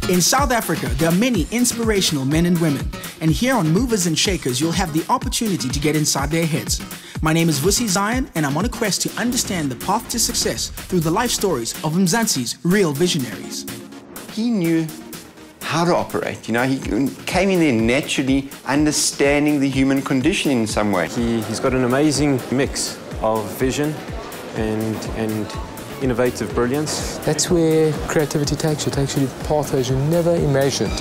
In South Africa, there are many inspirational men and women, and here on Movers and Shakers, you'll have the opportunity to get inside their heads. My name is Vusi Zion, and I'm on a quest to understand the path to success through the life stories of Mzansi's real visionaries. He knew how to operate, he came in there naturally, understanding the human condition in some way. He's got an amazing mix of vision and innovative brilliance. That's where creativity takes you. It takes you to pathways you never imagined.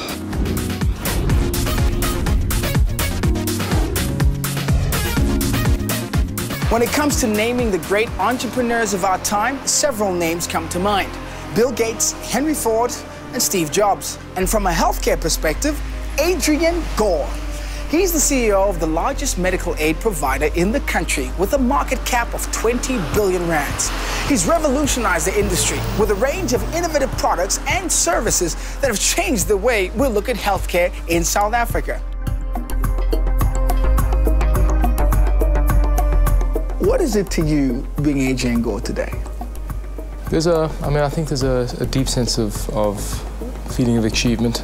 When it comes to naming the great entrepreneurs of our time, several names come to mind. Bill Gates, Henry Ford, and Steve Jobs. And from a healthcare perspective, Adrian Gore. He's the CEO of the largest medical aid provider in the country with a market cap of 20 billion rands. He's revolutionized the industry with a range of innovative products and services that have changed the way we look at healthcare in South Africa. What is it to you being Adrian Gore today? I think there's a deep sense of feeling of achievement.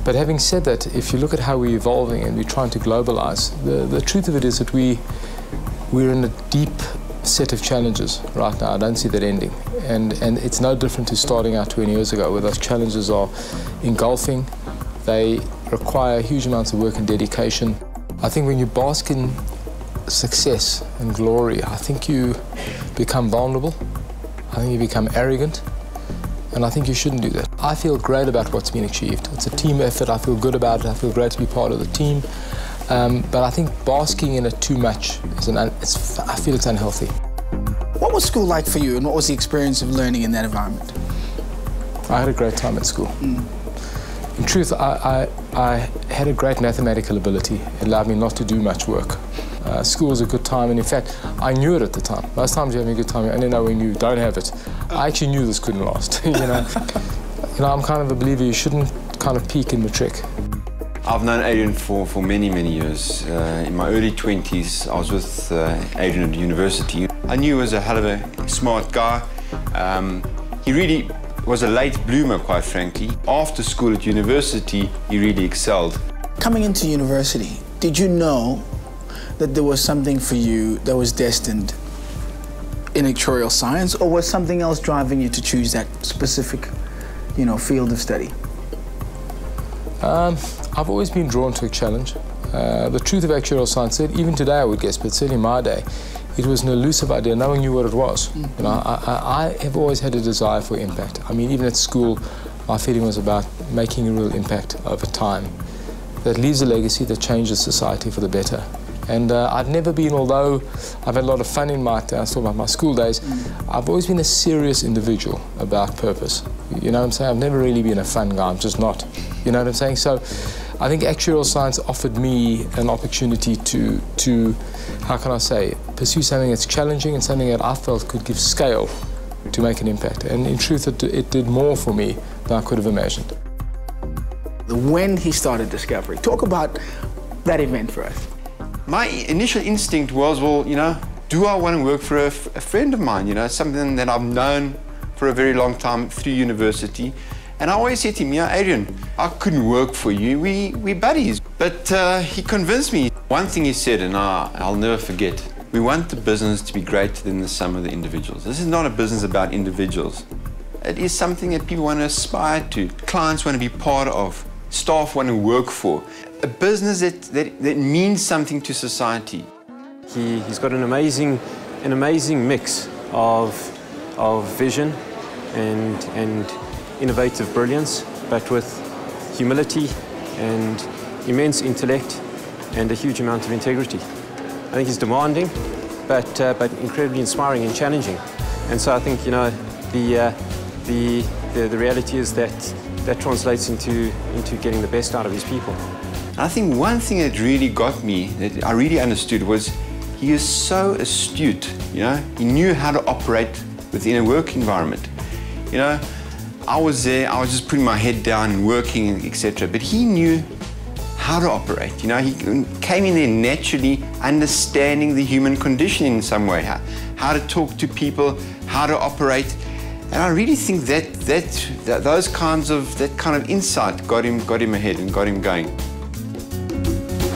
But having said that, if you look at how we're evolving and we're trying to globalize, the truth of it is that we're in a deep set of challenges right now. I don't see that ending. And it's no different to starting out 20 years ago, where those challenges are engulfing. They require huge amounts of work and dedication. I think when you bask in success and glory, I think you become vulnerable. I think you become arrogant. And I think you shouldn't do that. I feel great about what's been achieved. It's a team effort. I feel good about it. I feel great to be part of the team. But I think basking in it too much I feel it's unhealthy. What was school like for you, and what was the experience of learning in that environment? I had a great time at school. In truth, I had a great mathematical ability. It allowed me not to do much work. School was a good time, and in fact, I knew it at the time. Most times you're having a good time, you only know when you don't have it. I actually knew this couldn't last, I'm kind of a believer you shouldn't kind of peak in matric. I've known Adrian for many, many years. In my early 20s, I was with Adrian at university. I knew he was a hell of a smart guy. He really was a late bloomer, quite frankly. After school at university, he really excelled. Coming into university, did you know that there was something for you that was destined in actuarial science, or was something else driving you to choose that specific, field of study? I've always been drawn to a challenge. The truth of actuarial science, even today I would guess, but certainly in my day, it was an elusive idea. No one knew what it was. I have always had a desire for impact. Even at school, my feeling was about making a real impact over time that leaves a legacy that changes society for the better. And I've never been, although I've had a lot of fun in my school days, I've always been a serious individual about purpose. You know what I'm saying? I've never really been a fun guy, I'm just not. You know what I'm saying? So I think actuarial science offered me an opportunity to how can I say, pursue something that's challenging and something that I felt could give scale to make an impact. And in truth, it did more for me than I could have imagined. When he started Discovery, talk about that event for us. My initial instinct was, well, do I want to work for a friend of mine, something that I've known for a very long time through university. And I always said to him, Adrian, I couldn't work for you, we buddies. But he convinced me. One thing he said, and I'll never forget, we want the business to be greater than the sum of the individuals. This is not a business about individuals. It is something that people want to aspire to, clients want to be part of, staff want to work for. A business that means something to society. He's got an amazing mix of vision and innovative brilliance, but with humility and immense intellect and a huge amount of integrity. I think he's demanding, but incredibly inspiring and challenging. And so I think the reality is that translates into getting the best out of his people. I think one thing that really got me, that I really understood, was he is so astute, He knew how to operate within a work environment. I was there, I was just putting my head down and working, etc. But he knew how to operate, He came in there naturally, understanding the human condition in some way, how to talk to people, how to operate. And I really think that kind of insight got him ahead and got him going.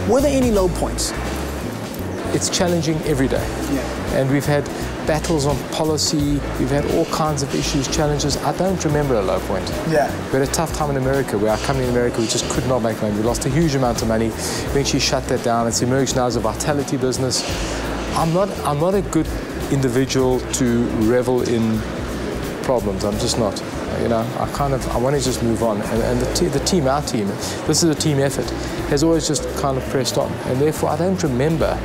Were there any low points? It's challenging every day. Yeah. And we've had battles on policy, we've had all kinds of issues, challenges. I don't remember a low point. Yeah. We had a tough time in America, where our company in America, we just could not make money. We lost a huge amount of money, eventually shut that down. It's emerged now as a vitality business. I'm not a good individual to revel in problems. I'm just not. You know, I want to just move on. And the team, our team, this is a team effort, has always just kind of pressed on. And therefore, I don't remember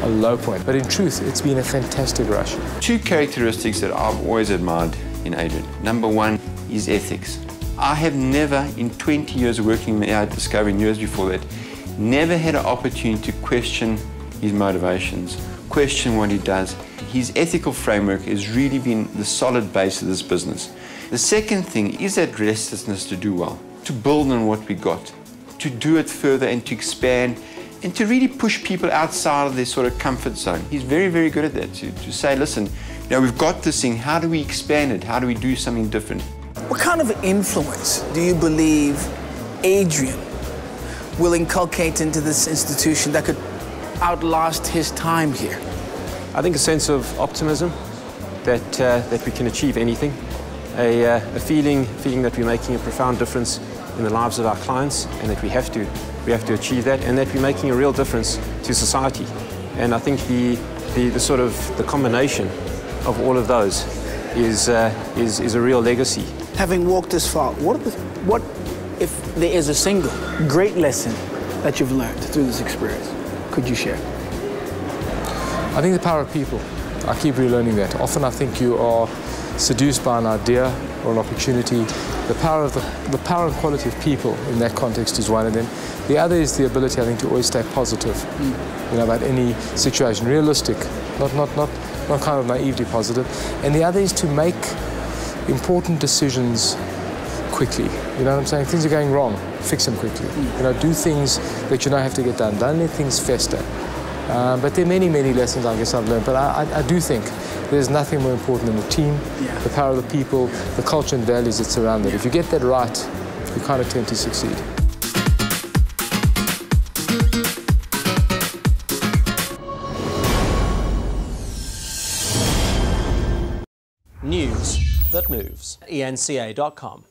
a low point. But in truth, it's been a fantastic rush. Two characteristics that I've always admired in Adrian. Number one is ethics. I have never, in 20 years of working at Discovery and years before that, never had an opportunity to question his motivations, question what he does. His ethical framework has really been the solid base of this business. The second thing is that restlessness to do well, to build on what we got, to do it further and to expand, and to really push people outside of their sort of comfort zone. He's very, very good at that, to say, listen, you know, we've got this thing, how do we expand it? How do we do something different? What kind of influence do you believe Adrian will inculcate into this institution that could outlast his time here? I think a sense of optimism that we can achieve anything, a feeling that we're making a profound difference in the lives of our clients, and that we have to achieve that, and that we're making a real difference to society. And I think the combination of all of those is a real legacy. Having walked this far, what if there is a single great lesson that you've learned through this experience? Could you share? I think the power of people. I keep relearning that. Often I think you are seduced by an idea or an opportunity. The power and quality of people in that context is one of them. The other is the ability, I think, to always stay positive, you know, about any situation, realistic, not kind of naively positive. And the other is to make important decisions quickly. You know what I'm saying? Things are going wrong, fix them quickly. You know, do things that you know have to get done. Don't let things fester. But there are many, many lessons I guess I've learned. But I do think there's nothing more important than the team, the power of the people, the culture and values that surround it. If you get that right, you kind of tend to succeed. News that moves. ENCA.com.